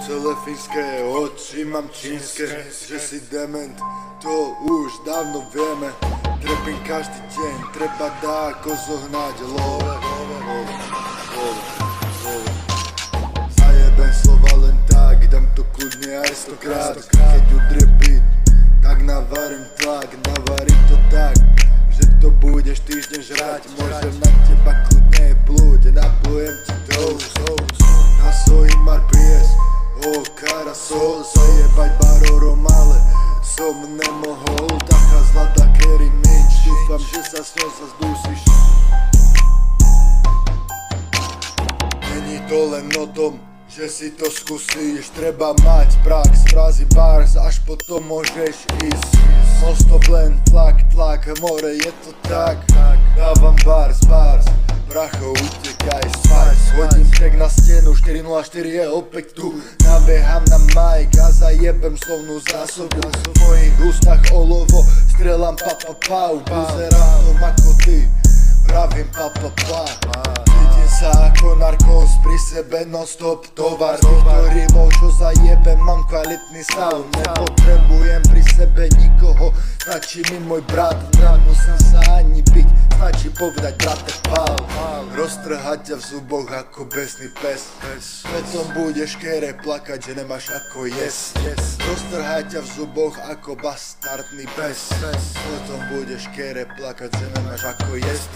Celé finské oči mám čínske, že si dement, to už dávno vieme. Trepím každý deň, treba dáko zohnať love. Zajebem slova len tak, dám to kľudne aj 100krát. Keď udrie beat, tak navarím tlak, navarím to tak, že to budeš týždeň žrať. Môžem na teba kľudne plúť, naplujem ti dose. Na svojím RPS, cara sol, zajebať barorom, ale som nemohol. Taká zlatá Kerry Minch, dúfam, že sa s ňou zdusíš. Není to len o tom, že si to skúsiš, treba mať prax, frázy, bars, až potom môžeš ísť. Non-stop len tlak, more, je to tak. Dávam bars, bracho, utekaj spať. Hodím track na stenu, 404 je opäť tu. Nabehám na mic a zajebem slovnú zásobu. V mojich ústach olovo, strieľam pa. Vyzerám tom ako ty, pravím pa. Cítim sa ako narkos, pri sebe non-stop tovar. Týchto rímov, čo zajebem, mám kvalitný stav. Nepotrebujem pri sebe nikoho, stačí mi môj brat. Nemusím sa ani byť, stačí povedať brate pál. Roztrhať ťa v zuboch ako besný pes. Potom budeš kere plakať, že nemáš ako jesť. Roztrhať ťa v zuboch ako bastardný pes. Potom budeš kere plakať, že nemáš ako jesť.